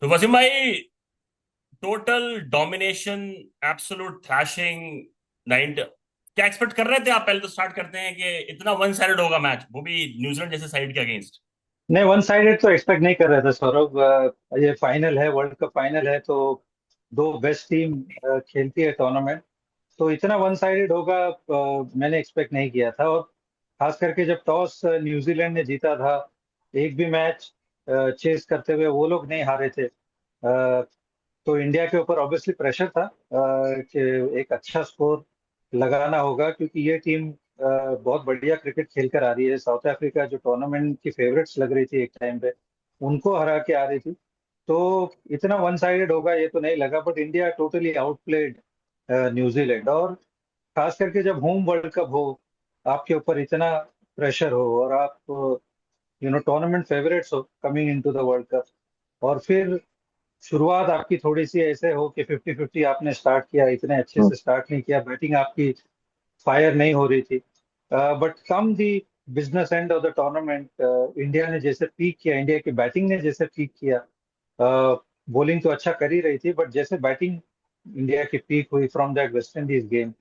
तो वसीम भाई, total domination, absolute thrashing, nine, क्या एक्सपेक्ट कर रहे थे आप? पहले तो स्टार्ट करते हैं कि इतना वन साइडेड होगा मैच, वो भी न्यूजीलैंड जैसे साइड के अगेंस्ट। नहीं, वन साइडेड तो एक्सपेक्ट नहीं कर रहे थे सौरभ। ये फाइनल है, वर्ल्ड कप फाइनल है, तो दो बेस्ट टीम खेलती है टूर्नामेंट। तो इतना वन साइडेड होगा मैंने एक्सपेक्ट नहीं किया था। और खास करके जब टॉस न्यूजीलैंड ने जीता था, एक भी मैच चेस करते हुए वो लोग नहीं हारे थे। तो इंडिया के ऊपर ऑब्वियसली प्रेशर था कि एक अच्छा स्कोर लगाना होगा, क्योंकि ये टीम बहुत बढ़िया क्रिकेट खेल कर आ रही है। साउथ अफ्रीका जो टूर्नामेंट की फेवरेट्स लग रही थी एक टाइम पे, उनको हरा के आ रही थी। तो इतना वन साइडेड होगा ये तो नहीं लगा, but India totally outplayed New Zealand. और खास करके जब होम वर्ल्ड कप हो, आपके ऊपर इतना प्रेशर हो, और आप टूर्नामेंट फेवरेट्स हो coming into the world cup, और फिर शुरुआत आपकी थोड़ी सी ऐसे हो कि 50-50 आपने स्टार्ट किया, इतने अच्छे से स्टार्ट नहीं किया, बैटिंग आपकी फायर नहीं हो रही थी। But come the business end of the tournament, India ने जैसे पीक किया, इंडिया की बैटिंग ने जैसे पीक किया। बॉलिंग तो अच्छा कर ही रही थी, बट जैसे बैटिंग इंडिया की पीक हुई from that West Indies game,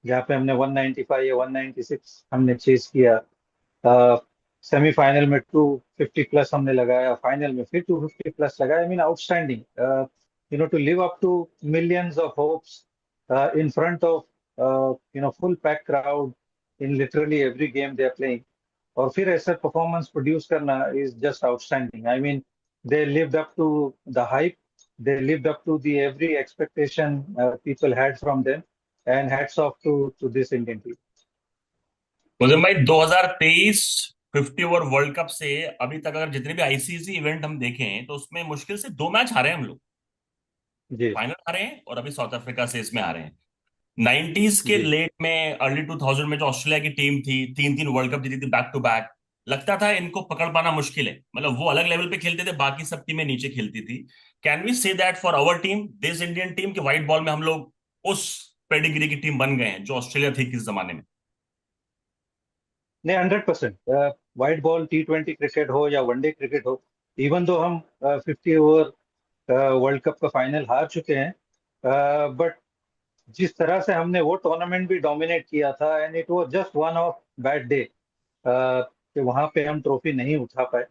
जहाँ पे हमने 195 या 196 हमने चेस किया, सेमीफाइनल में 250 प्लस हमने लगाया, फाइनल में फिर 250 प्लस लगाया। I mean outstanding, to live up to millions of hopes in front of full pack crowd in literally every game they are playing. और फिर ऐसा परफॉर्मेंस प्रोड्यूस करना is just outstanding. I mean they lived up to the hype, they lived up to the every expectation people had from them, and hats off to this Indian team. Wasim भाई, 2023 50 over world cup से अभी तक अगर जितने भी ICC event हम देखें तो उसमें मुश्किल से दो मैच हारे हैं हम लोग। जी। फाइनल हारे हैं और अभी साउथ अफ्रीका से इसमें हारे हैं। 90s के जी। लेट में, अर्ली 2000 में जो ऑस्ट्रेलिया की टीम थी, तीन तीन वर्ल्ड कप जीती थी बैक टू बैक। लगता था इनको पकड़ पाना मुश्किल है, मतलब वो अलग लेवल पे खेलते थे, बाकी सब टीमें नीचे खेलती थी। Can we say that for our team, this Indian team, कि व्हाइट बॉल में हम लोग उस पेडिग्री की टीम बन गए हैं जो ऑस्ट्रेलिया थी किस जमाने में? नहीं, 100%। वाइट बॉल T20 क्रिकेट हो या वनडे क्रिकेट हो, इवन दो हम 50 ओवर वर्ल्ड कप का फाइनल हार चुके हैं, बट जिस तरह से हमने वो टूर्नामेंट भी डोमिनेट किया था, and it was just one of bad day कि वहां पे हम ट्रॉफी नहीं उठा पाए।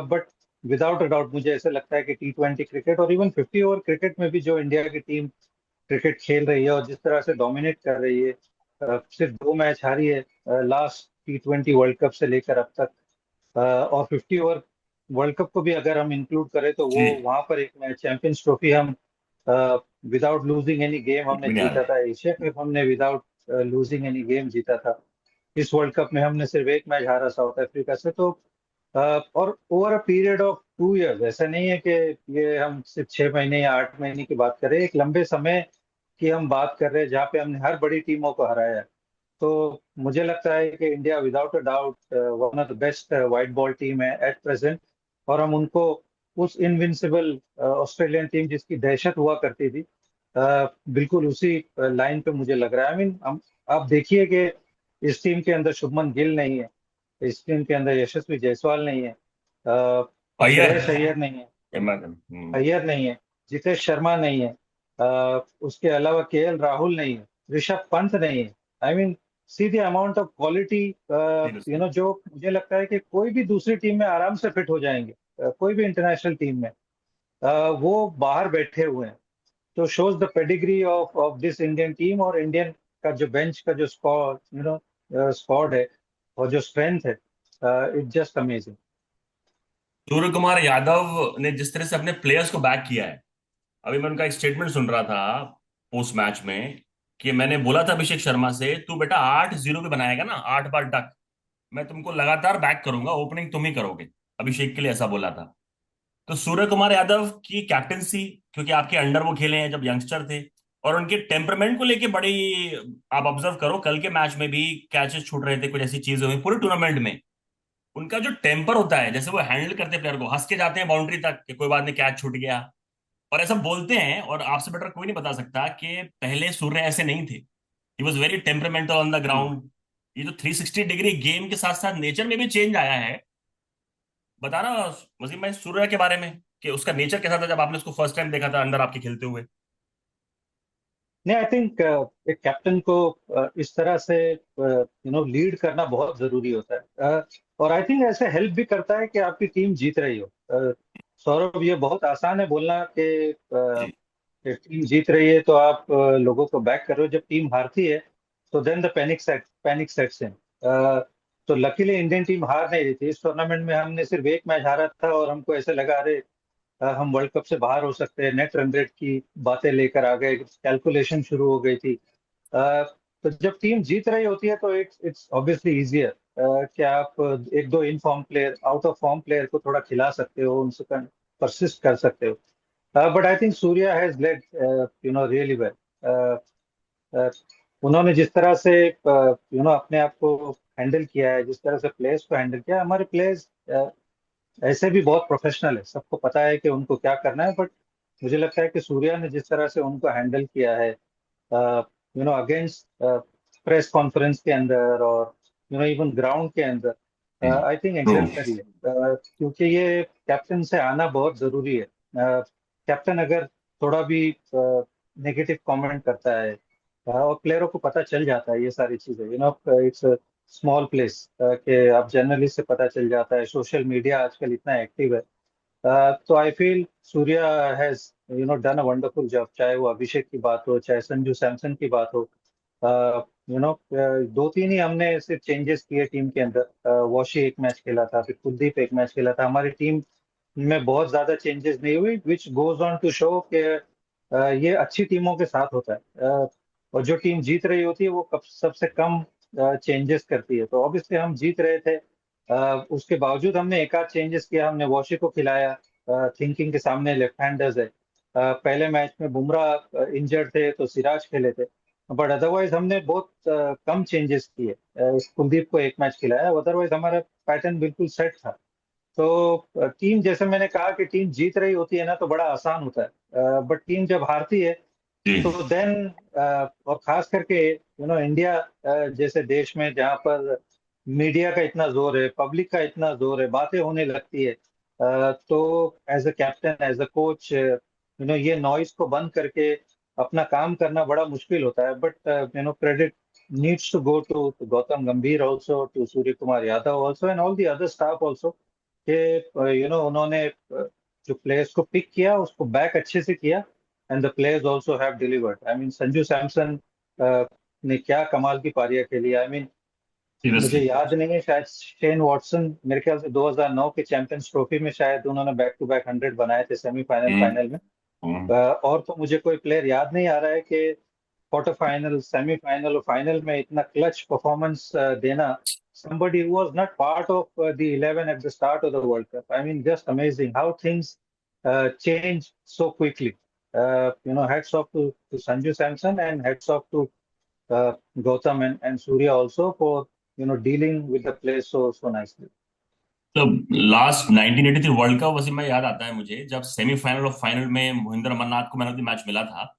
बट विदाउट अ डाउट मुझे ऐसे लगता है कि T20 क्रिकेट और इवन 50 ओवर क्रिकेट में भी जो इंडिया की टीम क्रिकेट खेल रही है और जिस तरह से डोमिनेट कर रही है, सिर्फ दो मैच हारी है लास्ट T20 वर्ल्ड कप से लेकर अब तक। और 50 ओवर वर्ल्ड कप को भी अगर हम इंक्लूड करें तो वो जी। वहां पर एक मैच चैंपियंस ट्रॉफी हम विदाउट लूजिंग एनी गेम एक हमने भी नहीं जीता हारे। था। एशिया कप हमने विदाउट लूजिंग एनी गेम जीता था। इस वर्ल्ड कप में हमने सिर्फ एक मैच हारा साउथ अफ्रीका से। तो और over a period of 2 years, ऐसा नहीं है कि ये हम सिर्फ 6 महीने या 8 महीने की बात कर रहे हैं, एक लंबे समय की हम बात कर रहे हैं जहाँ पे हमने हर बड़ी टीमों को हराया है। तो मुझे लगता है कि India without a doubt one of the best white ball team है एट प्रेजेंट। और हम उनको उस इनविंसिबल ऑस्ट्रेलियन टीम जिसकी दहशत हुआ करती थी, बिल्कुल उसी लाइन पे मुझे लग रहा है। आई मीन हम, आप देखिए कि इस टीम के अंदर शुभमन गिल नहीं है, इस टीम के अंदर यशस्वी जायसवाल नहीं है, अय्यर। श्रेयस अय्यर नहीं है, हम्म। अय्यर नहीं है, जितेश शर्मा नहीं है, उसके अलावा KL राहुल नहीं है, ऋषभ पंत नहीं है। I mean see the amount of quality, seriously. जो मुझे लगता है कि कोई भी दूसरी टीम में आराम से फिट हो जाएंगे, कोई भी इंटरनेशनल टीम में। वो बाहर बैठे हुए हैं। तो shows the pedigree of this Indian team, और इंडियन का जो बेंच का जो स्क्वाड है और जो स्ट्रेंथ है, इट्स जस्ट अमेजिंग। सूर्य कुमार यादव ने जिस तरह से अपने प्लेयर्स को बैक किया है, अभी मैं उनका एक स्टेटमेंट सुन रहा था पोस्ट मैच में, कि मैंने बोला था अभिषेक शर्मा से, तू बेटा 8-0 पे बनाएगा ना, 8 बार डक, मैं तुमको लगातार बैक करूंगा, ओपनिंग तुम ही करोगे। अभिषेक के लिए ऐसा बोला था। तो सूर्य कुमार यादव की कैप्टेंसी, क्योंकि आपके अंडर वो खेले हैं जब यंगस्टर थे, और उनके टेम्परमेंट को लेके बड़ी, आप ऑब्जर्व करो कल के मैच में भी कैचेस छूट रहे थे, कुछ ऐसी चीजें हुई पूरे टूर्नामेंट में। उनका जो टेम्पर होता है, जैसे वो हैंडल करते हैं प्लेयर को, हंस के जाते हैं बाउंड्री तक कि कोई बात नहीं, कैच छूट गया, और ऐसा बोलते हैं। और आपसे बेटर कोई नहीं बता सकता कि पहले सूर्य ऐसे नहीं थे। He was very temperamental on the ground. ये जो 360 डिग्री गेम के साथ साथ नेचर में भी चेंज आया है, बताना वसीम भाई सूर्य के बारे में। कि उसका नेचर कैसा था जब आपने उसको फर्स्ट टाइम देखा था अंडर आपके खेलते हुए? नहीं, आई थिंक एक कैप्टन को इस तरह से लीड करना बहुत जरूरी होता है। और आई थिंक ऐसे हेल्प भी करता है कि आपकी टीम जीत रही हो। सौरभ, ये बहुत आसान है बोलना जी। कि टीम जीत रही है तो आप लोगों को बैक कर रहे हो। जब टीम हारती है तो then the panic sets in. तो लकीली इंडियन टीम हार नहीं रही थी इस टूर्नामेंट में। हमने सिर्फ एक मैच हारा था और हमको ऐसे लगा, अरे हम वर्ल्ड कप से बाहर हो सकते हैं। नेट रन रेट की बातें लेकर आ गए, कैलकुलेशन शुरू हो गई थी। तो जब टीम जीत रही होती है तो इट्स इट्स ऑब्वियसली इजियर कि आप एक दो in form player, out of form player को थोड़ा खिला सकते हो, उनसे परसिस्ट कर सकते हो। But I think Surya has lead really well. उन्होंने जिस तरह से अपने आप को हैंडल किया है, जिस तरह से प्लेयर्स को हैंडल किया है, हमारे प्लेयर्स ऐसे भी बहुत प्रोफेशनल है, सबको पता है कि उनको क्या करना है। बट मुझे लगता है कि सूर्या ने जिस तरह से उनको हैंडल किया है, अगेंस्ट प्रेस कॉन्फ्रेंस के अंदर और इवन ग्राउंड के अंदर, आई थिंक ट्रू। एग्जैम्पलरी है। क्योंकि ये कैप्टन से आना बहुत जरूरी है। कैप्टन अगर थोड़ा भी नेगेटिव कमेंट करता है, और प्लेयरों को पता चल जाता है ये सारी चीजें, इट्स स्मॉल प्लेस कि आप जर्नलिस्ट से पता चल जाता है। सोशल मीडिया आजकल इतना एक्टिव है। तो I feel Surya has done a wonderful job. चाहे वो अभिषेक की बात हो, चाहे संजू सैमसन की बात हो। दो तीन ही हमने सिर्फ चेंजेस किए टीम के अंदर। वॉशी एक मैच खेला था, फिर कुलदीप एक मैच खेला था। हमारी टीम में बहुत ज्यादा चेंजेस नहीं हुई, which goes on to show कि ये अच्छी टीमों के साथ होता है। और जो टीम जीत रही होती है वो सबसे कम चेंजेस करती है। तो ऑब्वियसली हम जीत रहे थे, उसके बावजूद हमने एक आध चेंजेस किया। हमने वॉशी को खिलाया, थिंकिंग के सामने लेफ्ट हैंडर्स है। पहले मैच में बुमराह इंजर्ड थे तो सिराज खेले थे। बट अदरवाइज हमने बहुत कम चेंजेस किए। कुलदीप को एक मैच खिलाया, अदरवाइज हमारा पैटर्न बिल्कुल सेट था। तो टीम, जैसे मैंने कहा कि टीम जीत रही होती है ना तो बड़ा आसान होता है। बट टीम जब हारती है जी। तो देन, और खास करके इंडिया जैसे देश में जहाँ पर मीडिया का इतना जोर है, पब्लिक का इतना जोर है, बातें होने लगती है। तो as a captain, as a coach, ये नॉइस को बंद करके अपना काम करना बड़ा मुश्किल होता है। But credit needs to go to Gautam Gambhir also, to Surya Kumar Yadav also, and all the other staff also, कि उन्होंने जो प्लेयर्स को पिक किया उसको बैक अच्छे से किया। And the players also have delivered. I mean Sanju Samson ने क्या कमाल की पारियां खेली। आई मीन मुझे सीरियसली। याद नहीं है, शायद शेन वॉटसन मेरे ख्याल से 2009 के चैंपियंस ट्रॉफी में शायद उन्होंने बैक टू बैक 100 बनाए थे सेमीफाइनल हम्म। फाइनल में। हम्म। और तो मुझे कोई प्लेयर याद नहीं आ रहा है कि क्वार्टर फाइनल, सेमीफाइनल और फाइनल में इतना क्लच परफॉर्मेंस देना। somebody who was not part of the 11 at the start of the World Cup. I mean, just amazing how things change so quickly. Hats off to Sanju Samson, and hats off to Gautam and Surya also for dealing with the play so nicely. तो last 1983 world cup Wasim भाई याद आता है मुझे, जब semifinal और final में मोहिंद्र अमरनाथ को मैन ऑफ द मैच मिला था।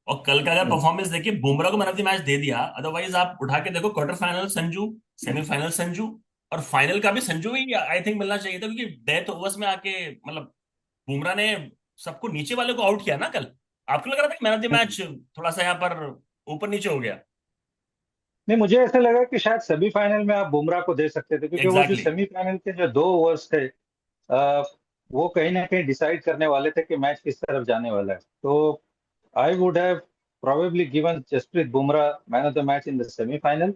और कल का अगर Hmm. परफॉर्मेंस देखिए, बुमराह को मैन ऑफ द मैच दे दिया, अदरवाइज आप उठा के देखो, quarter final Sanju, semifinal Sanju, और फाइनल का भी संजू ही आई थिंक मिलना चाहिए था, क्योंकि डेथ ओवर्स में आके मतलब बुमराह ने सबको नीचे वाले को आउट किया ना कल। आपको लग रहा था कि man of the Hmm. Match थोड़ा सा यहाँ पर ऊपर नीचे हो गया? नहीं, मुझे ऐसा लगा कि शायद सेमीफाइनल में आप बुमराह को दे सकते थे, क्योंकि वो जो एग्जैक्टली। सेमीफाइनल के जो 2 ओवर्स थे, अ, वो कहीं ना कहीं डिसाइड करने वाले थे कि मैच किस तरफ जाने वाला है। तो I would have probably given Jasprit Bumrah man of the match in the semifinal.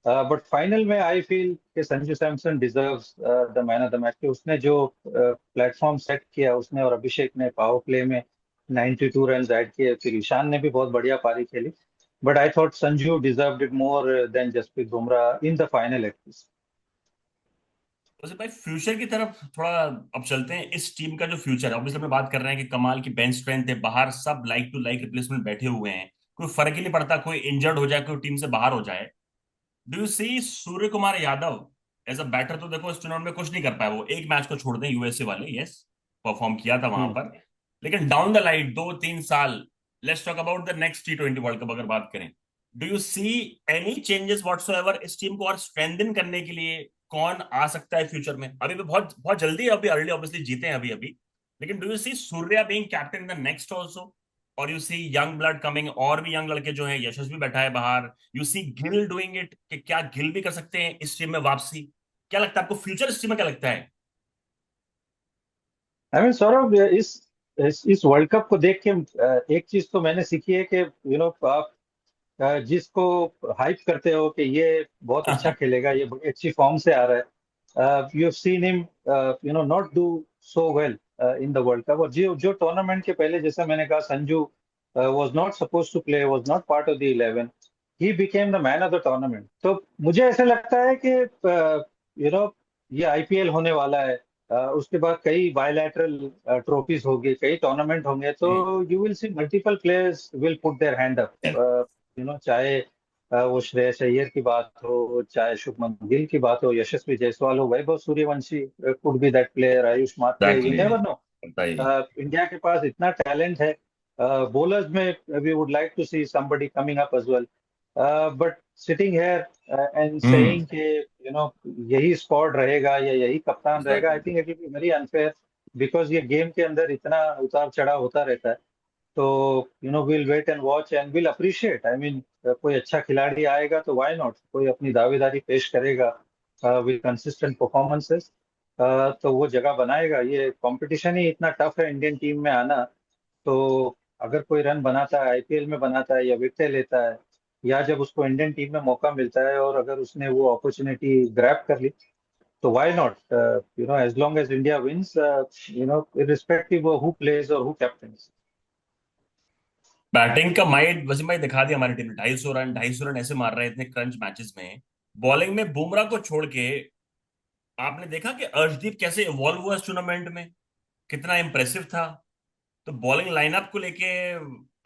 But final में आई फील कि Sanju Samson deserves the man of the match, कि उसने जो प्लेटफॉर्म सेट किया उसने, और अभिषेक ने पावर प्ले में 92 रन ऐड किए, फिर ईशान ने भी बहुत बढ़िया पारी खेली। But I thought Sanju deserved it more than Jasprit Bumrah in the final at least. वैसे भाई फ्यूचर की तरफ थोड़ा अब चलते हैं। इस टीम का जो फ्यूचर है, ऑब्वियसली हम बात कर रहे हैं कि कमाल की बेंच स्ट्रेंथ है, बाहर सब लाइक टू लाइक रिप्लेसमेंट बैठे हुए हैं, कोई फर्क ही नहीं पड़ता कोई इंजर्ड हो जाए, कोई टीम से बाहर हो जाए। Do you see Surya Kumar Yadav as a batter? तो देखो इस टूर्नामेंट में कुछ नहीं कर पाया वो, एक मैच को छोड़ दें यूएसए वाले, यस परफॉर्म किया था वहां हम्म। पर। लेकिन डाउन द लाइन 2-3 साल, let's talk about the next T20 world cup अगर बात करें, do you see any changes whatsoever इस टीम को और स्ट्रेंथन करने के लिए? कौन आ सकता है फ्यूचर में? अभी भी बहुत बहुत जल्दी है, अभी अर्ली ऑब्वियसली जीते हैं अभी अभी, लेकिन do you see Surya being captain the next also, और you see young blood coming, और भी यंग लड़के जो है, यशस्वी बैठा है बाहर, you see Gill doing it, कि क्या गिल भी कर सकते हैं इस टीम में वापसी? क्या लगता है आपको फ्यूचर इस टीम में, क्या लगता है? आई मीन सौरभ, इस वर्ल्ड कप को देख के एक चीज तो मैंने सीखी है कि आप जिसको हाइप करते हो कि ये बहुत अच्छा खेलेगा, ये बड़ी अच्छी फॉर्म से आ रहा है, you have seen him not do so well in the world cup. और जो जो टूर्नामेंट के पहले, जैसा मैंने कहा, Sanju was not suppose to play, was not part of the 11, he became the man of the tournament. तो मुझे ऐसा लगता है कि ये आईपीएल होने वाला है, उसके बाद कई बायलैटरल ट्रॉफीज होगी, कई टूर्नामेंट होंगे, तो hmm. You will see multiple players will put their hand up. चाहे वो श्रेयस अय्यर की बात हो, चाहे शुभमन गिल की बात हो, यशस्वी जायसवाल हो, Vaibhav Suryavanshi could be that player, Ayush Mhatre, you exactly, never know. बताइए। इंडिया के पास इतना टैलेंट है। बॉलर्स में we would like to see somebody coming up as well, but sitting here and hmm. saying कि यही स्क्वाड रहेगा या यही कप्तान रहेगा, I exactly. Think it will be very unfair, because ये गेम के अंदर इतना उतार चढ़ाव होता रहता है। तो will wait and watch and will appreciate. I mean, कोई अच्छा खिलाड़ी आएगा तो व्हाई नॉट, कोई अपनी दावेदारी पेश करेगा विद कंसिस्टेंट परफॉर्मेंसेस, तो वो जगह बनाएगा। ये कंपटीशन ही इतना टफ है इंडियन टीम में आना। तो अगर कोई रन बनाता है, आईपीएल में बनाता है या विकेट लेता है, या जब उसको इंडियन टीम में मौका मिलता है और अगर उसने वो अपॉर्चुनिटी ग्रैब कर ली, तो why not, as long as India wins, irrespective who plays और हु कैप्टन्स। बैटिंग का माइट वसीम भाई दिखा दिया हमारी टीम ने, 250 रन, 250 रन ऐसे मार रहे हैं इतने क्रंच मैचेस में। बॉलिंग में बुमराह को छोड़ के आपने देखा कि अर्शदीप कैसे इवॉल्व हुआ इस टूर्नामेंट में, कितना इंप्रेसिव था। तो बॉलिंग लाइनअप को लेके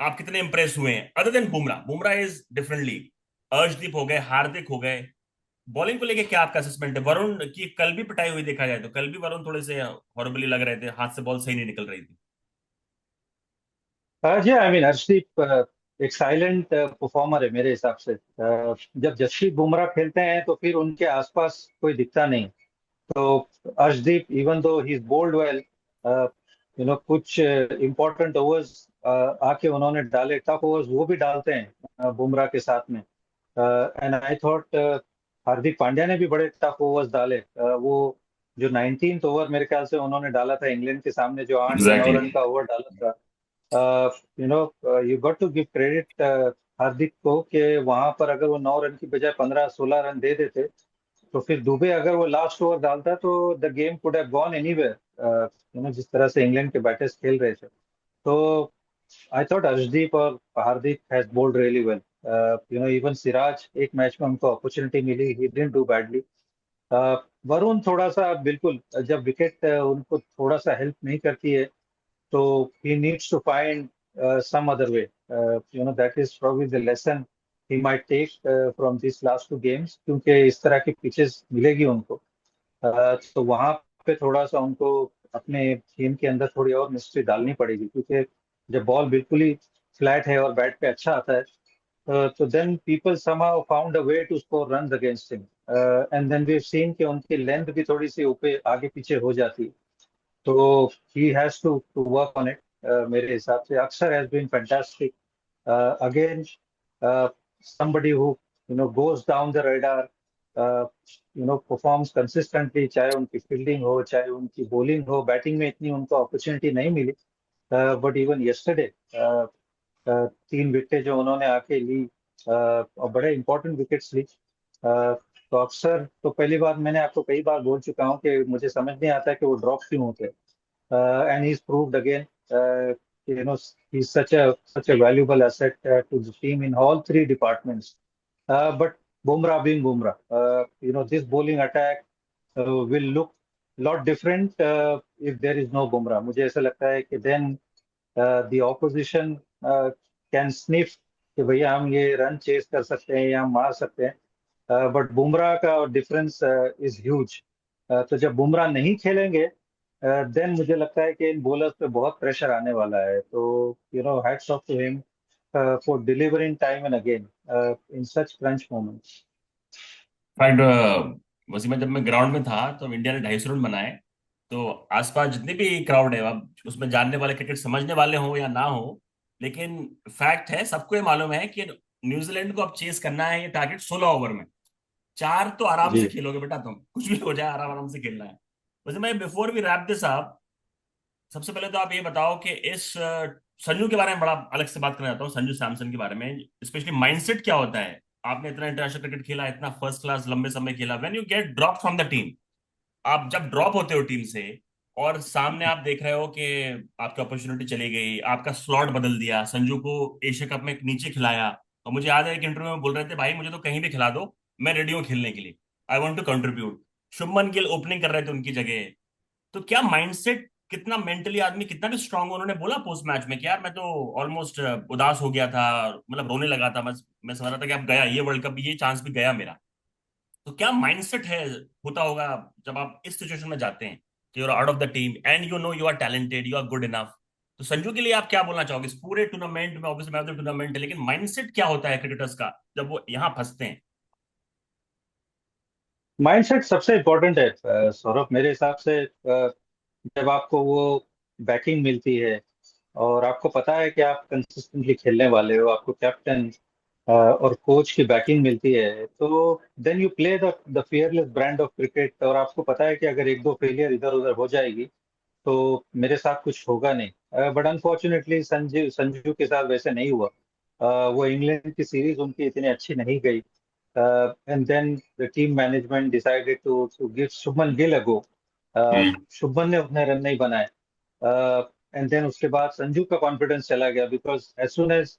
आप कितने इंप्रेस हुए हैं, other than Bumrah? Bumrah is differently, Arshdeep हो गए, हार्दिक हो गए। बॉलिंग को लेके क्या आपका असेसमेंट है? वरुण की कल भी पिटाई हुई देखा जाए तो, कल भी वरुण थोड़े से हॉरिबली लग रहे थे, हाथ से बॉल सही नहीं निकल रही थी। जी, आई मीन हर्षदीप एक साइलेंट परफॉर्मर है मेरे हिसाब से। जब जसप्रीत बुमराह खेलते हैं तो फिर उनके आसपास कोई दिखता नहीं। तो Arshdeep, even though he is bowled well, कुछ इम्पोर्टेंट ओवर्स आके उन्होंने डाले, टफ ओवर्स वो भी डालते हैं बुमराह के साथ में। And I thought Hardik Pandya ने भी बड़े टफ ओवर्स डाले। वो जो 19th ओवर मेरे ख्याल से उन्होंने डाला था इंग्लैंड के सामने, जो 8 या 9 एग्जैक्टली। रन का ओवर डाला था, you got to give credit Hardik को, कि वहां पर अगर वो 9 रन की बजाय 15-16 रन दे देते, तो फिर दुबे अगर वो लास्ट ओवर डालता तो the game could have gone anywhere. जिस तरह से इंग्लैंड के बैटर्स खेल रहे थे, तो आई थॉट अर्शदीप और Hardik has bowled really well. Even Siraj, एक मैच में उनको अपॉर्चुनिटी मिली, he didn't do badly. Varun थोड़ा सा, बिल्कुल, जब विकेट उनको थोड़ा सा हेल्प नहीं करती है, तो he needs to find some other way. That is probably the lesson he might take from these last two games, क्योंकि इस तरह की पिचेस मिलेगी उनको। तो वहां पे थोड़ा सा उनको अपने टीम के अंदर थोड़ी और मिस्ट्री डालनी पड़ेगी, क्योंकि जब बॉल बिल्कुल ही फ्लैट है और बैट पे अच्छा आता है, तो then people somehow found a way to score run against him. And then we have seen कि उनकी लेंथ भी थोड़ी सी ऊपर आगे पीछे हो जाती है। तो he has to work on it. मेरे हिसाब से अक्षर has been fantastic. Again, uh, somebody who goes down the radar, uh, performs consistently, चाहे उनकी फील्डिंग हो, चाहे उनकी बॉलिंग हो, बैटिंग में इतनी उनको अपॉर्चुनिटी नहीं मिली, बट इवन यस्टरडे 3 विकेट जो उन्होंने आके ली, और बड़े इंपॉर्टेंट विकेट्स ली। तो अक्सर, तो पहली बार मैंने आपको कई बार बोल चुका हूँ कि मुझे समझ नहीं आता कि वो ड्रॉप क्यों होते हैं। And he's proved again, he's such a valuable asset to the team in all three departments. But Bumrah being Bumrah, this bowling attack will look lot different if there is no Bumrah. मुझे ऐसा लगता है कि then the opposition can sniff कि भैया हम ये run chase कर सकते हैं या हम मार सकते हैं, बट बुमराह का डिफरेंस इज ह्यूज। तो जब बुमराह नहीं खेलेंगे, देन मुझे लगता है कि इन बॉलर्स पे बहुत प्रेशर आने वाला है। तो hats off to him for delivering time and again in such crunch moments. Fact, Wasim भाई, जब मैं ग्राउंड में था तो इंडिया ने 250 रन बनाए, तो आसपास जितनी भी क्राउड है, अब उसमें जानने वाले, क्रिकेट समझने वाले हो या ना हो, लेकिन फैक्ट है, सबको ये मालूम है कि न्यूजीलैंड को अब चेस करना है, ये टारगेट 16 ओवर में, चार तो आराम से जी खेलोगे बेटा तुम, कुछ भी हो जाए आराम आराम से खेलना है। वैसे मैं before we wrap this up, सबसे पहले तो आप ये बताओ कि इस संजू के बारे में बड़ा अलग से बात करना चाहता हूँ, संजू सैमसन के बारे में, स्पेशली माइंडसेट क्या होता है। आपने इतना इंटरनेशनल क्रिकेट खेला, इतना फर्स्ट क्लास लंबे समय खेला, when you get drop from the team, आप जब ड्रॉप होते हो टीम से, और सामने आप देख रहे हो कि आपकी अपॉर्चुनिटी चली गई, आपका स्लॉट बदल दिया, संजू को एशिया कप में नीचे खिलाया, और मुझे याद है एक इंटरव्यू में बोल रहे थे, भाई मुझे तो कहीं भी खिला दो, मैं रेडी हूँ खेलने के लिए, I want to contribute. Shubman Gill opening कर रहे थे उनकी जगह। तो क्या माइंडसेट, कितना मेंटली आदमी कितना भी स्ट्रांग हो, उन्होंने बोला पोस्ट मैच में कि यार मैं तो ऑलमोस्ट उदास हो गया था, मतलब रोने लगा था, मैं समझ रहा था कि अब गया ये वर्ल्ड कप, ये चांस भी गया मेरा। तो क्या माइंडसेट है, होता होगा जब आप इस सिचुएशन में जाते हैं कि you are out of the team and you know you are talented, you are good enough. तो संजू के लिए आप क्या बोलना चाहोगे इस पूरे टूर्नामेंट में? ऑब्वियसली मैच ऑफ टूर्नामेंट है, लेकिन माइंडसेट क्या होता है क्रिकेटर्स का जब वो यहाँ फंसते हैं? माइंडसेट सबसे इम्पोर्टेंट है सौरभ, मेरे हिसाब से। जब आपको वो बैकिंग मिलती है और आपको पता है कि आप कंसिस्टेंटली खेलने वाले हो, आपको कैप्टन और कोच की बैकिंग मिलती है, तो then you play the fearless brand of cricket. और आपको पता है कि अगर एक दो फेलियर इधर उधर हो जाएगी तो मेरे साथ कुछ होगा नहीं। बट अनफॉर्चुनेटली संजू संजू के साथ वैसे नहीं हुआ। वो इंग्लैंड की सीरीज उनकी इतनी अच्छी नहीं गई, and then the team management decided to give Shubman Gill a go. Shubman ने उतने रन नहीं बनाए, एंड देन उसके बाद संजू का कॉन्फिडेंस चला गया, because as soon as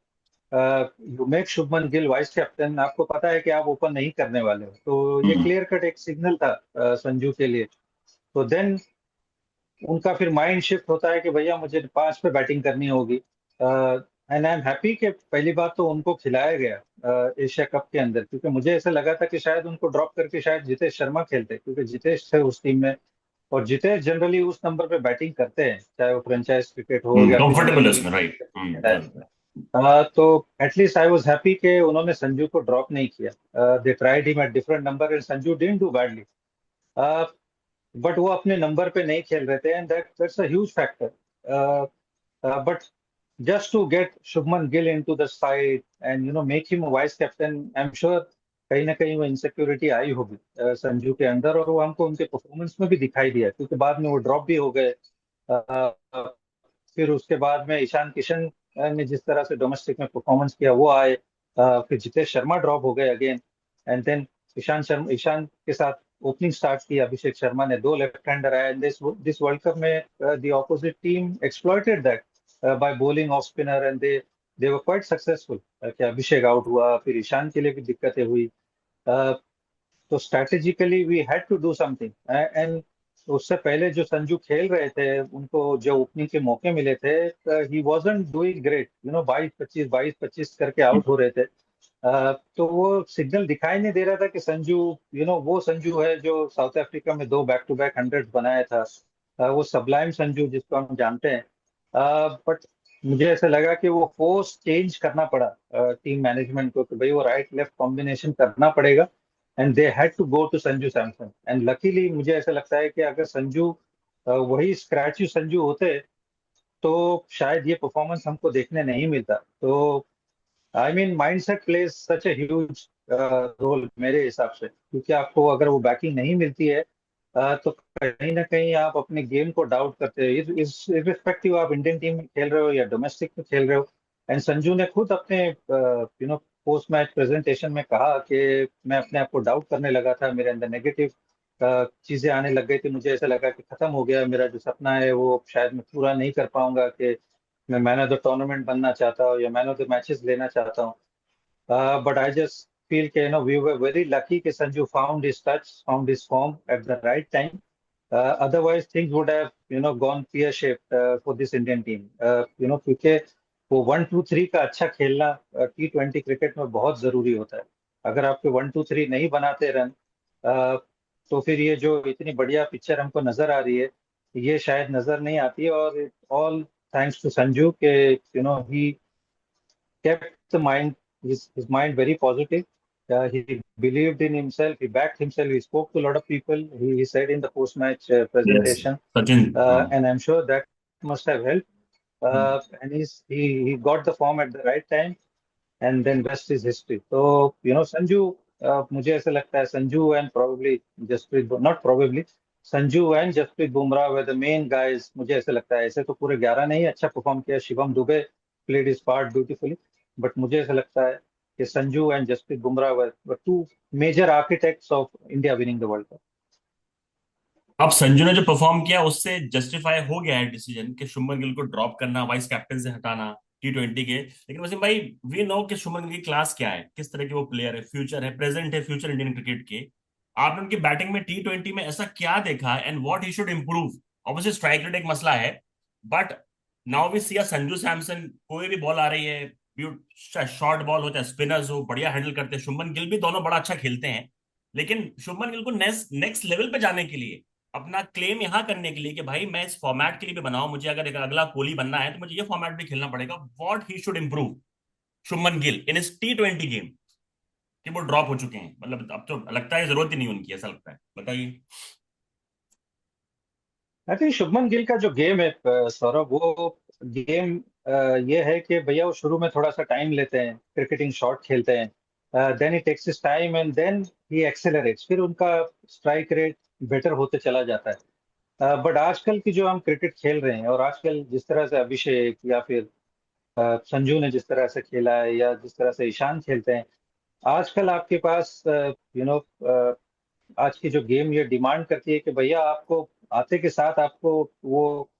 you make Shubman Gill vice captain, आपको पता है कि आप ओपन नहीं करने वाले हो, तो ये हम्म। क्लियर कट एक सिग्नल था संजू के लिए। तो देन उनका फिर माइंड शिफ्ट होता है कि भैया मुझे 5 पे बैटिंग करनी होगी। एंड आई एम हैप्पी कि पहली बात तो उनको खिलाया गया एशिया कप के अंदर, क्योंकि मुझे ऐसा लगा था कि शायद उनको ड्रॉप करके शायद जितेश शर्मा खेलते, क्योंकि जितेश थे उस टीम में, और जितेश जनरली उस नंबर पे बैटिंग करते हैं, चाहे वो फ्रेंचाइज क्रिकेट हो या फिर कंफर्टेबल है इंटरनेशनल उसमें, राइट। क्रिकेट है। तो एटलीस्ट आई वाज हैप्पी कि उन्होंने संजू को ड्रॉप नहीं किया। They tried him at different number and Sanju didn't do badly, but वो अपने नंबर पे नहीं खेल रहे थे, and that's a huge factor. But just to get Shubman Gill into the side and make him a vice captain, I'm sure कहीं ना कहीं वो इनसिक्योरिटी आई होगी संजू के अंदर, और वो हमको उनके परफॉर्मेंस में भी दिखाई दिया, क्योंकि बाद में वो ड्रॉप भी हो गए। फिर उसके बाद में ईशान किशन ने जिस तरह से डोमेस्टिक में परफॉर्मेंस किया वो आए। फिर जितेश शर्मा ड्रॉप हो गए अगेन, एंड देन ईशान के साथ ओपनिंग स्टार्ट की अभिषेक शर्मा ने, दो लेफ्ट हैंडर आए। दिस दिस वर्ल्ड कप में the opposite team exploited that bye bowling off spinner, and they were quite successful. कि अभिषेक आउट हुआ, फिर ईशान के लिए भी दिक्कतें हुई। तो strategically we had to do something, and उससे पहले जो संजू खेल रहे थे, उनको जो ओपनिंग के मौके मिले थे, ही वाजंट डूइंग ग्रेट, 22-25 करके आउट हो रहे थे। तो वो सिग्नल दिखाई नहीं दे रहा था कि संजू वो संजू है जो साउथ अफ्रीका में दो बैक टू बैक हंड्रेड बनाया था। वो सबलाइम संजू जिसको हम जानते हैं। बट मुझे ऐसा लगा कि वो फोर्स चेंज करना पड़ा टीम मैनेजमेंट को, कि भाई वो राइट लेफ्ट कॉम्बिनेशन करना पड़ेगा, and they had to go to Sanju Samson. And luckily मुझे ऐसा लगता है कि अगर संजू वही स्क्रैची संजू होते तो शायद ये परफॉर्मेंस हमको देखने नहीं मिलता। तो I mean mindset plays such a huge role मेरे हिसाब से, क्योंकि आपको अगर वो बैकिंग नहीं मिलती है तो कहीं ना कहीं आप अपने गेम को डाउट करते हो, इस इरिस्पेक्टिव आप इंडियन टीम में खेल रहे हो या डोमेस्टिक में खेल रहे हो। एंड संजू ने खुद अपने पोस्ट मैच प्रेजेंटेशन में कहा कि मैं अपने आप को डाउट करने लगा था, मेरे अंदर नेगेटिव चीजें आने लग गई थी, मुझे ऐसा लगा कि खत्म हो गया मेरा जो सपना है वो शायद मैं पूरा नहीं कर पाऊंगा, कि मैं मैन ऑफ द टूर्नामेंट बनना चाहता हूँ या मैन ऑफ द मैचेस लेना चाहता हूँ। बट आई जस्ट फील के वी वर वेरी लकी कि Sanju found his touch, found his form at the right time. Otherwise things would have gone pear shaped for this Indian team. क्योंकि वो 1-2-3 का अच्छा खेलना T20 क्रिकेट में बहुत जरूरी होता है। अगर आपके 1-2-3 नहीं बनाते रन, तो फिर ये जो इतनी बढ़िया पिक्चर हमको नजर आ रही है, ये शायद नजर नहीं आती। और ऑल थैंक्स टू संजू के ही kept the mind his mind very positive, he believed in himself. He backed himself. He spoke to a lot of people. He said in the post-match yes, presentation, Sachin, हाँ। and I'm sure that must have helped. And he got the form at the right time, and then rest is history. So Sanju, मुझे ऐसा लगता है Sanju and probably not probably, Sanju and Jasprit Bumrah were the main guys. मुझे ऐसा लगता है, ऐसे तो पूरे 11 नहीं अच्छा परफॉर्म किया, Shivam Dubey played his part beautifully, but मुझे ऐसा लगता है कि Sanju and Jasprit Bumrah were two major architects of India winning the World Cup. अब संजू ने जो परफॉर्म किया उससे जस्टिफाई हो गया है डिसीजन कि शुभमन गिल को ड्रॉप करना, वाइस कैप्टन से हटाना T20 के। लेकिन वसीम भाई, वी नो कि शुभमन गिल की क्लास क्या है, किस तरह के वो प्लेयर है, फ्यूचर है, प्रेजेंट है, फ्यूचर इंडियन क्रिकेट के। आपने उनकी बैटिंग में T20 में ऐसा क्या देखा and what he should improve? Obviously strike rate एक मसला है, बट नाउ वी सी संजू सैमसन, कोई भी बॉल आ रही है, शॉर्ट बॉल होता है, स्पिनर्स हो बढ़िया हैंडल करते हैं, शुभमन गिल भी दोनों बड़ा अच्छा खेलते हैं। लेकिन शुभमन गिल को नेक्स्ट नेक्स्ट लेवल पे जाने के लिए, अपना क्लेम यहां करने के लिए कि भाई मैं इस फॉर्मेट के लिए भी बनाऊं, मुझे अगर एक अगला कोहली बनना है तो मुझे ये फॉर्मेट भी खेलना पड़ेगा, what he should improve Shubman Gill in इस T20 गेम, कि वो ड्रॉप हो चुके हैं, मतलब अब तो लगता है जरूरत ही नहीं उनकी, ऐसा लगता है, बताइए। आई थिंक शुभमन गिल का जो गेम है सौरभ, वो गेम ये है कि भैया वो शुरू में थोड़ा सा टाइम लेते हैं, क्रिकेटिंग शॉट खेलते हैं, then he takes his time and then he accelerates, फिर उनका स्ट्राइक रेट बेटर होते चला जाता है। बट आजकल की जो हम क्रिकेट खेल रहे हैं, और आजकल जिस तरह से अभिषेक या फिर संजू ने जिस तरह से खेला है, या जिस तरह से ईशान खेलते हैं, आजकल आपके पास आज की जो गेम ये डिमांड करती है कि भैया आपको आते के साथ आपको वो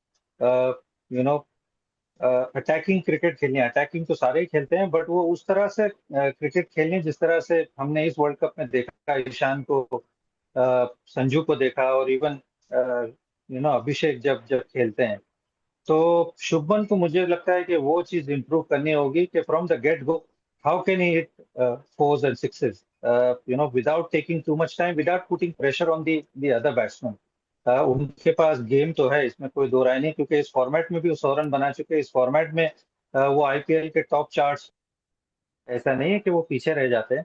यू नो अटैकिंग क्रिकेट खेलनी है। अटैकिंग तो सारे ही खेलते हैं, बट वो उस तरह से क्रिकेट खेलनी है जिस तरह से हमने इस वर्ल्ड कप में देखा, ईशान को, संजू को देखा, और इवन अभिषेक जब जब खेलते हैं। तो शुभमन को मुझे लगता है कि वो चीज इंप्रूव करनी होगी कि from the get go how can he hit force and sixes, without taking too much time, without putting pressure on the other batsman. उनके पास गेम तो है, इसमें कोई दो राय नहीं, क्योंकि इस फॉर्मेट में भी वो 100 रन बना चुके हैं। इस फॉर्मेट में वो आईपीएल के टॉप चार्ट्स, ऐसा नहीं है कि वो पीछे रह जाते हैं,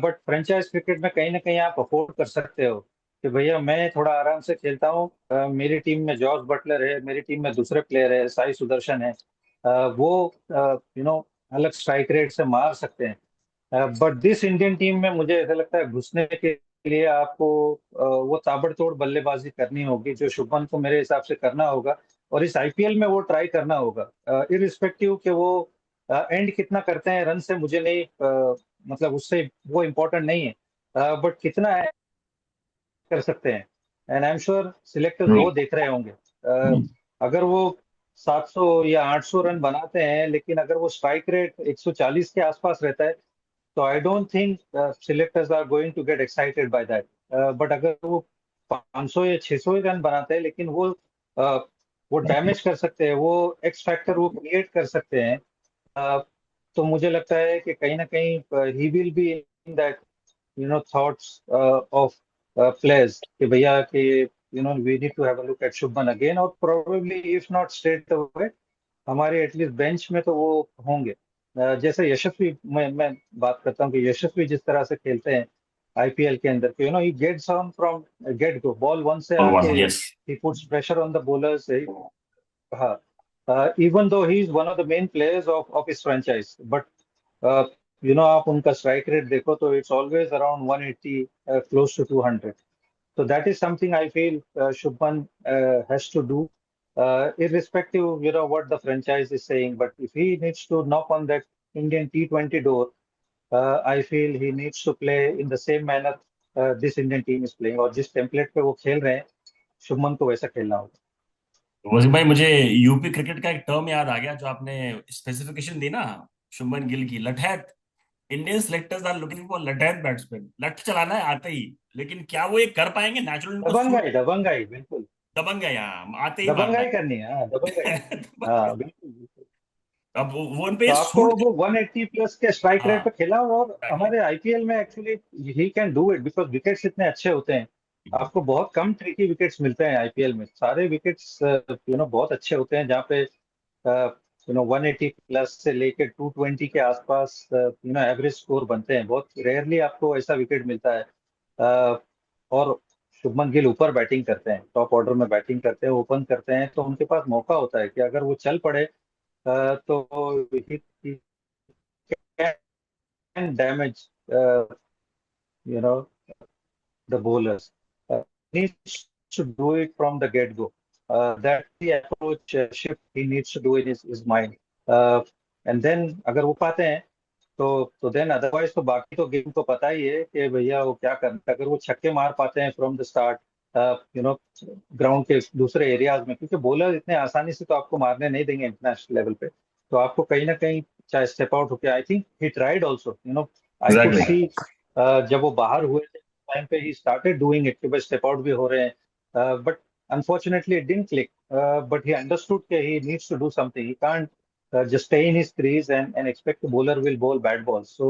बट फ्रेंचाइज क्रिकेट में कहीं ना कहीं आप अफोर्ड कर सकते हो कि भैया मैं थोड़ा आराम से खेलता हूँ, मेरी टीम में जॉस बटलर है, मेरी टीम में दूसरे प्लेयर है, साई सुदर्शन है, वो अलग स्ट्राइक रेट से मार सकते हैं। बट दिस इंडियन टीम में मुझे ऐसा लगता है घुसने के लिए आपको वो ताबड़तोड़ बल्लेबाजी करनी होगी, जो शुभमन को मेरे हिसाब से करना होगा, और इस आईपीएल में वो ट्राई करना होगा, इरिस्पेक्टिव कि वो एंड कितना करते हैं रन से, मुझे नहीं मतलब उससे वो इम्पोर्टेंट नहीं है, बट कितना कर सकते हैं। And I am sure selectors true. वो देख रहे होंगे। अगर वो 700 या 800 रन बनाते हैं, लेकिन अगर वो स्ट्राइक रेट 140 के आसपास रहता है, तो I don't think selectors are going to get excited by that. But अगर वो 500 या 600 ही रन बनाते हैं, लेकिन वो डैमेज कर सकते हैं, वो एक्स फैक्टर वो क्रिएट कर सकते हैं, uh, तो मुझे लगता है कि कहीं ना कहीं he will be in that thoughts of players कि भैया कि we need to have a look at Shubman again, और probably if not straight away, हमारे एटलीस्ट बेंच में तो वो होंगे। जैसे यशस्वी, मैं बात करता हूँ कि यशस्वी जिस तरह से खेलते हैं आईपीएल के अंदर, he gets on from get go, ball one से आके yes. He puts pressure on the bowlers. हाँ, even though he is one of the main players of his franchise, but आप उनका स्ट्राइक रेट देखो तो it's always around 180, close to 200। So that is something I feel Shubman has to do, irrespective, what the franchise is saying. But if he needs to knock on that Indian T20 door, I feel he needs to play in the same manner this Indian team is playing, और जिस template पे वो खेल रहे हैं, शुभमन को वैसा खेलना होगा। वसीम भाई, मुझे यूपी क्रिकेट का एक टर्म याद आ गया जो आपने स्पेसिफिकेशन दी ना, शुभमन गिल की, लठैत। Indian selectors are looking for लठैत बैट्समैन, लठ चलाना है आते ही। लेकिन क्या वो ये कर पाएंगे? नेचुरल उनको सूट, दबंगाई दबंगाई बिल्कुल, दबंग है यहाँ, आते ही मारना दबंगाई करनी है, हाँ दबंगाई करनी है, है। हाँ बिल्कुल बिल्कुल। अब वो उन पे तो ये आपको सूट। वो 180 प्लस के स्ट्राइक रेट पे हाँ, खेला, और एग्जैक्टली। हमारे आईपीएल में actually he can do it because wickets इतने अच्छे होते हैं। आपको बहुत कम ट्रिकी विकेट्स मिलते हैं आईपीएल में, सारे विकेट्स बहुत अच्छे होते हैं, जहाँ पे 180 प्लस से लेके 220 के आसपास एवरेज स्कोर बनते हैं। बहुत रेयरली आपको ऐसा विकेट मिलता है। और शुभमन गिल ऊपर बैटिंग करते हैं, टॉप ऑर्डर में बैटिंग करते हैं, ओपन करते हैं, तो उनके पास मौका होता है कि अगर वो चल पड़े तो he can damage you know the bowlers. Needs to do it from the get-go. That's the approach shift he needs to do in his mind. Uh, and then अगर वो पाते हैं तो देन अदरवाइज तो बाकी तो गेम को पता ही है कि भैया वो क्या करना है। अगर वो छक्के मार पाते हैं from the start you know ground के दूसरे एरियाज में, क्योंकि बॉलर इतने आसानी से तो आपको मारने नहीं देंगे इंटरनेशनल लेवल पे, तो आपको कहीं ना कहीं चाहे स्टेप आउट होके, I think he tried also, I could exactly. See जब वो बाहर हुए थे टाइम पे ही स्टार्टेड डूइंग इट कि भाई स्टेप आउट भी हो रहे हैं, but unfortunately it didn't click, but he understood कि he needs to do something, he can't just stay in his crease and expect the bowler will bowl bad balls. So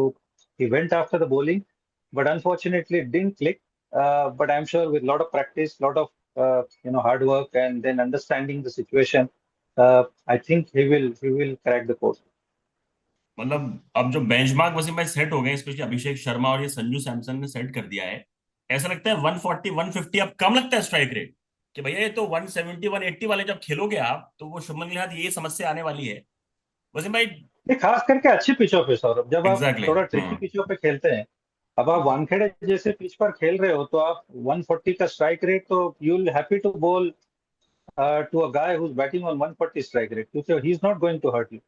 he went after the bowling, but unfortunately it didn't click. But I'm sure with a lot of practice, lot of hard work, and then understanding the situation, I think he will crack the code. मतलब अब जो benchmark Wasim भाई set हो गए, specially Abhishek Sharma और ये संजू सैमसन ने set कर दिया है। ऐसा लगता है 140 150 अब कम लगता है स्ट्राइक रेट, कि भैया ये तो 170 180 वाले जब खेलोगे आप तो वो शुभमन के साथ ये समस्या आने वाली है वसीम भाई। ये खास करके अच्छी पिचों पे सौरभ, जब आप एग्जैक्टली थोड़ा ट्रिकी exactly. पिचों पे खेलते हैं, अब आप वानखेड़े जैसे पिच पर खेल रहे हो तो आप 140 का स्ट्राइक रेट तो यू विल हैप्पी टू बोल to a guy who's batting on 140 strike rate, क्योंकि he's not going to hurt you.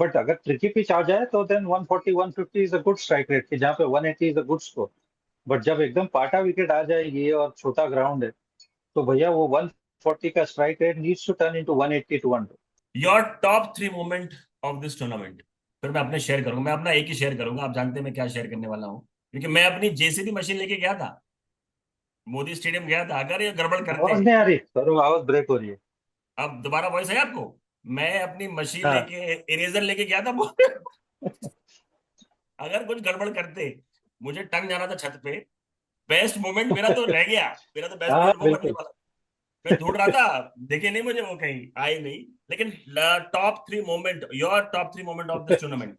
But अगर tricky pitch आ जाए तो then 140 150 is a good strike rate, कि जहाँ पे 180 is a good score. But जब एकदम पाटा विकेट आ जाएगी और छोटा ग्राउंड है, तो भैया वो 140 का strike rate needs to turn into 180 to 100. Your top 3 moment of this tournament. फिर मैं अपने शेयर करूंगा, मैं अपना एक ही शेयर करूंगा, आप जानते हैं मैं क्या शेयर करने वाला हूँ, क्योंकि मैं अपनी जेसीबी मशीन लेके गया था, मोदी स्टेडियम गया था। अगर ये गड़बड़ करते, आवाज नहीं आ रही सर, आवाज ब्रेक हो रही है। अब दोबारा वॉइस है आपको? मैं अपनी मशीन हाँ। लेके, इरेजर लेके गया था अगर कुछ गड़बड़ करते, मुझे टंग जाना था छत पे। बेस्ट मोमेंट मेरा तो रह गया, मेरा तो बेस्ट हाँ मोमेंट वो बनने बिल्कुल। वाला। मैं ढूंढ रहा था, देखे नहीं मुझे, वो कहीं आए नहीं। लेकिन top 3 moment, your top 3 moment of this tournament.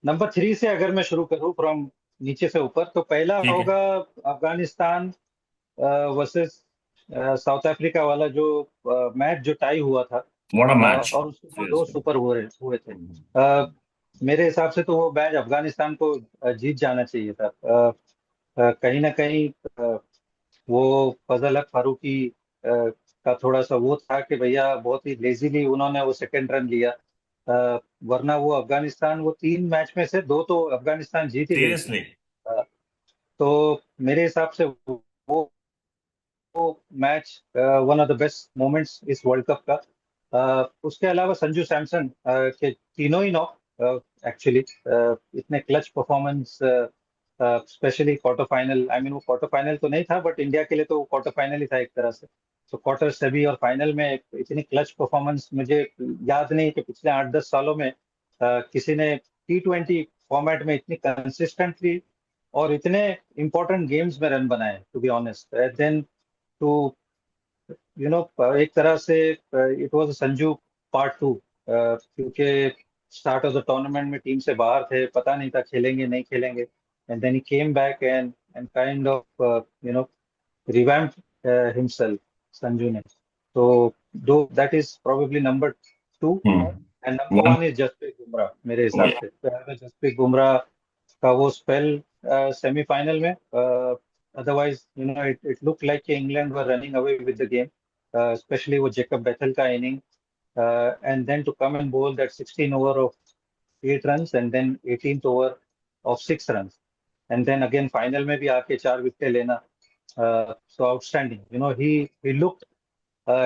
Number 3 से अगर मैं शुरू करूँ फ्रॉम नीचे से ऊपर, तो पहला ठीक है। होगा अफगानिस्तान वर्सेस साउथ अफ्रीका वाला जो मैच जो टाई हुआ था। What a match. और उसके बाद दो सुपर हुए हुए थे। मेरे हिसाब से तो वो मैच अफगानिस्तान को जीत जाना चाहिए था। कहीं ना कहीं वो फजल हक फारूकी का थोड़ा सा वो था कि भैया बहुत ही लेजीली उन्होंने वो सेकंड रन लिया। वरना वो अफगानिस्तान, वो 3 मैच में से 2 तो अफगानिस्तान जीत ही गई थी। सीरियसली। अ, तो मेरे हिसाब से वो match one of the best moments इस वर्ल्ड कप का। उसके अलावा संजू सैमसन के तीनों ही नॉक एक्चुअली इतने clutch performance, specially quarter final, I mean वो क्वार्टर फाइनल तो नहीं था बट इंडिया के लिए तो वो क्वार्टर फाइनल ही था एक तरह से। तो क्वार्टर, सेमी और फाइनल में इतनी क्लच परफॉर्मेंस मुझे याद नहीं कि पिछले 8-10 सालों में किसी ने T20 फॉर्मेट में इतनी कंसिस्टेंटली और इतने इंपॉर्टेंट गेम्स में रन बनाए, to be honest. Then to एक तरह से इट वाज संजू पार्ट 2, क्योंकि स्टार्ट ऑफ द टूर्नामेंट में टीम से बाहर थे, पता नहीं था खेलेंगे नहीं खेलेंगे, and then he came back and kind of revamped himself, Sanju ने। तो दो, that is probably number 2। And number one. 1 is Jasprit Bumrah मेरे हिसाब से। जसप्रीत बुमराह का वो स्पेल सेमीफाइनल में, otherwise it look like England were running away with the game, especially वो जेकब बेथल का inning, and then to come and bowl that 16 over of 8 runs and then 18th over of 6 runs, and then again final में भी आके 4 wicket लेना, so outstanding. He looked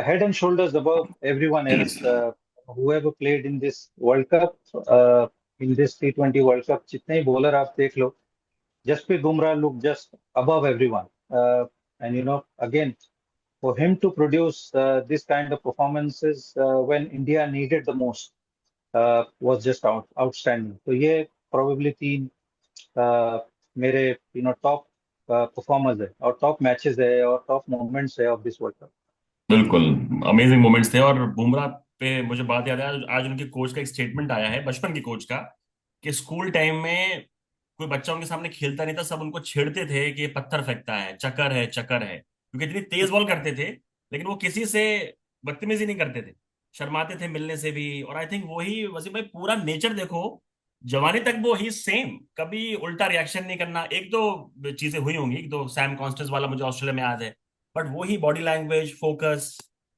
head and shoulders above everyone else, whoever played in this World Cup, in this T20 World Cup, जितने ही bowler आप देख लो, Jasprit Bumrah looked just above everyone. And again, for him to produce this kind of performances when India needed the most was just outstanding. So ये probably 3 मेरे top performers है और top matches है और top moments है of this world cup. बिल्कुल, amazing moments थे। और बुमराह पे मुझे बात याद है, आज उनके कोच का एक स्टेटमेंट आया है, बचपन के कोच का, कि स्कूल टाइम में कोई बच्चा उनके सामने खेलता नहीं था, सब उनको छेड़ते थे कि ये पत्थर फेंकता है, चक्कर है, चक्कर है, क्योंकि इतनी तेज बॉल करते थे। लेकिन वो किसी से बदतमीजी नहीं करते थे, शर्माते थे मिलने से भी। और आई थिंक वही वसीम भाई पूरा नेचर देखो, जवानी तक वो ही सेम, कभी उल्टा रिएक्शन नहीं करना। एक दो चीजें हुई होंगी, एक दो सैम कॉन्स्टेंस वाला मुझे ऑस्ट्रेलिया में याद है, बट वो ही बॉडी लैंग्वेज, फोकस,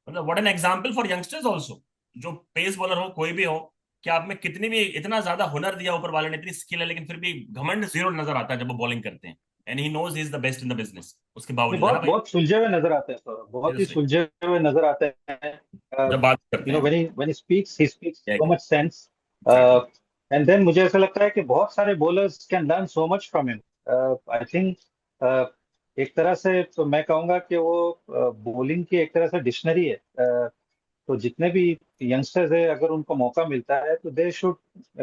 मतलब what an example for youngsters also. जो पेस बॉलर हो, कोई भी हो, कि आप में कितनी भी, इतना ज्यादा हुनर दिया ऊपर वाले ने, इतनी स्किल है, लेकिन फिर भी घमंड जीरो नजर आता है जब वो बॉलिंग करते हैं। And he knows he is the best in the business, उसके ये बावजूद, है ना बहुत भाई? बहुत सुलझे हुए नजर आते हैं सौरभ, बहुत ही सीरियसली, सुलझे हुए नजर आते हैं। जब बात करते हैं। When he speaks, he speaks so exactly, much sense. Exactly. And then मुझे ऐसा लगता है कि बहुत सारे bowlers can learn so much from him. I think एक तरह से तो मैं कहूंगा कि वो बॉलिंग की एक तरह से डिक्शनरी है। तो जितने भी यंगस्टर्स है, अगर उनको मौका मिलता है तो they should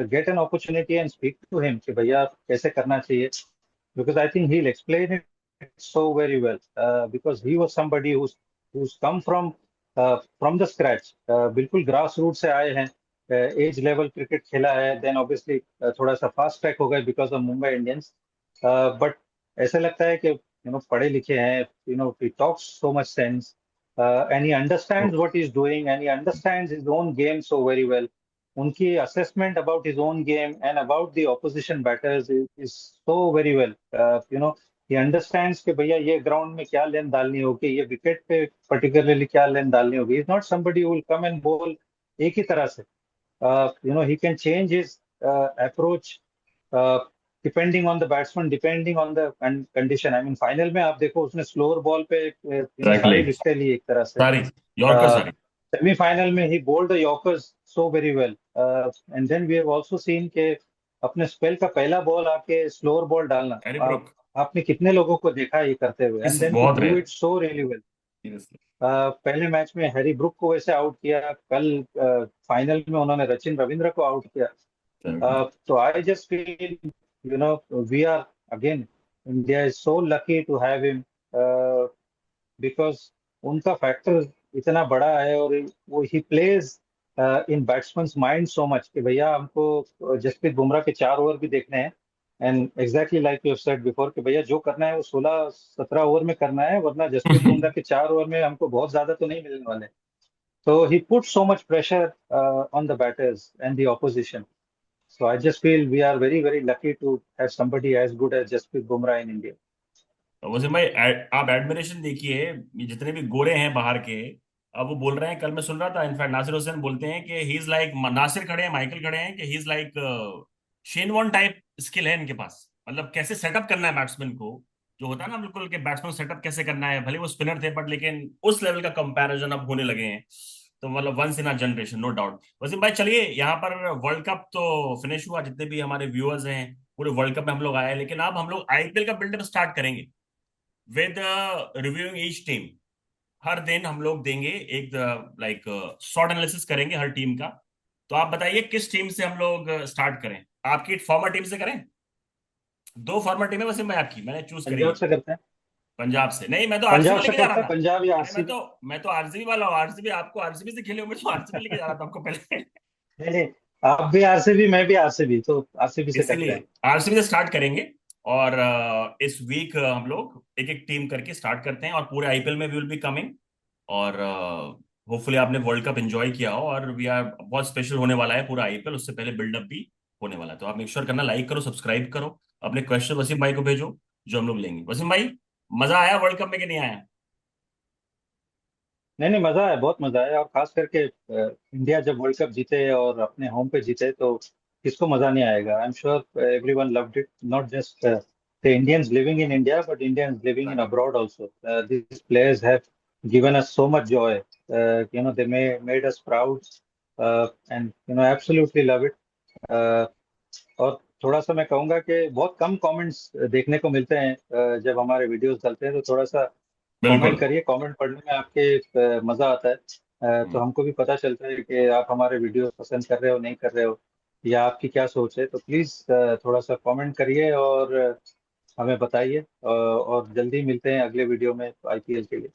get an opportunity and speak to him कि भैया कैसे करना चाहिए। Because I think he'll explain it so very well. Because he was somebody who's come from the scratch. बिल्कुल ग्रास रूट से आए हैं, एज लेवल क्रिकेट खेला है, देन ऑब्वियसली थोड़ा सा फास्ट ट्रैक हो गए because of Mumbai Indians. But ऐसा लगता है कि पढ़े लिखे हैं, he talks so much sense, and he understands what he's doing, and he understands his own game so very well. उनकी assessment about his own game and about the opposition batters is so very well. He understands कि भैया ये ground में क्या लेन डालनी होगी, ये wicket पे पर्टिकुलरली क्या लेन डालनी होगी। Is not somebody who will come and bowl एक ही तरह से। He can change his approach uh, depending on the batsman, depending on the condition. I mean, final में आप देखो उसने स्लोअर बॉल पे एग्जैक्टली, सारी विकेटें ली एक तरह से। सारी यॉर्कर सारी। सेमीफाइनल में ही bowled the Yorkers so very well. And then we have also seen कि अपने स्पेल का पहला बॉल आके स्लोअर बॉल डालना, हैरी आप ब्रुक, आपने कितने लोगों को देखा है ये करते हुए, एंड इस देन टू बहुत डू रहे, it so really well. Seriously. पहले मैच में हैरी ब्रुक को वैसे आउट किया, कल फाइनल में उन्होंने रचिन रविंद्र को आउट किया। So I just feel, we are again, India is so lucky to have him, because उनका फैक्टर इतना बड़ा है, और वो he plays in batsmen mind so much कि भैया हमको जसप्रीत बुमराह के 4 ओवर भी देखने हैं। And exactly like you said before कि भैया जो करना है वो 16-17 ओवर में करना है, वरना जसप्रीत बुमराह के 4 ओवर में हमको बहुत ज्यादा तो नहीं मिलने वाले। तो he put so much pressure on the batters and the opposition. So I just feel we are very, very lucky to have somebody as good as Jasprit Bumrah in India. वैसे भाई, आप एडमिरेशन देखिए, ये जितने भी गोरे हैं बाहर के, अब वो बोल रहे हैं, कल मैं सुन रहा था, इनफैक्ट नासिर हुसैन बोलते हैं कि ही इज लाइक, नासिर खड़े हैं, माइकल खड़े हैं, कि he is like Shane Warne type skill है इनके पास। मतलब कैसे सेटअप करना है बैट्समैन को, जो होता है ना बिल्कुल, कि बैट्समैन सेटअप कैसे करना है, भले वो स्पिनर थे, बट लेकिन उस लेवल का कंपैरिजन अब होने लगे हैं। तो मतलब once in a generation, no doubt. Wasim भाई चलिए, यहाँ पर वर्ल्ड कप तो फिनिश हुआ, जितने भी हमारे व्यूअर्स हैं, पूरे वर्ल्ड कप में हम लोग आए, लेकिन अब हम लोग आईपीएल का बिल्डअप स्टार्ट करेंगे विद रिव्यूइंग ईच टीम। हर दिन हम लोग देंगे एक, लाइक शॉर्ट एनालिसिस करेंगे हर टीम का। तो आप बताइए किस टीम से हम लोग स्टार्ट करें, आपकी फॉर्मर टीम से करें? दो फॉर्मर टीम है वैसे, मैं आपकी मैंने चूज करी पंजाब है। से करते हैं। पंजाब से नहीं, मैं तो पंजाब आरसीबी से लेके जा रहा करते हैं, था। पंजाब या अरे मैं आरसीबी। तो मैं तो आरसीबी वाला हूँ, आरसीबी, आपको आरसीबी से खेले होंगे तो आरसीबी लेके जा रहा था आपको पहले। नहीं नहीं, आप भी आरसीबी, मैं भी आरसीबी, तो आरसीबी से करते हैं। इसीलिए आरसीबी से स्टार्ट करेंगे। और इस वीक हम लोग एक एक टीम करके स्टार्ट करते हैं, और पूरे आईपीएल में वी विल बी कमिंग। और होपफुली आपने वर्ल्ड कप एंजॉय किया हो, और वी आर, बहुत स्पेशल होने वाला है पूरा आईपीएल, उससे पहले बिल्डअप भी होने वाला है। तो आप मेक श्योर करना, लाइक करो, सब्सक्राइब करो, अपने क्वेश्चन वसीम भाई को भेजो, जो हम लोग लेंगे। वसीम भाई, मजा आया वर्ल्ड कप में कि नहीं आया? नहीं नहीं, मजा है, बहुत मजा है। और खास करके इंडिया जब वर्ल्ड कप जीते और अपने होम पे जीते तो किसको मजा नहीं आएगा। I am sure everyone loved it, not just the Indians living in India but Indians living in abroad also. these players have given us so much joy. They made us proud, and absolutely love it. और थोड़ा सा मैं कहूंगा कि बहुत कम comments देखने को मिलते हैं जब हमारे वीडियोस डलते हैं, तो थोड़ा सा कमेंट बिल्कुल। करिए। कमेंट पढ़ने में आपके मजा आता है। तो हम्म। हमको भी पता चलता है कि आप हमारे वीडियो पसंद कर रहे हो, नहीं कर रहे हो, या आपकी क्या सोच है। तो प्लीज थोड़ा सा कमेंट करिए और हमें बताइए, और जल्दी मिलते हैं अगले वीडियो में आईपीएल के लिए।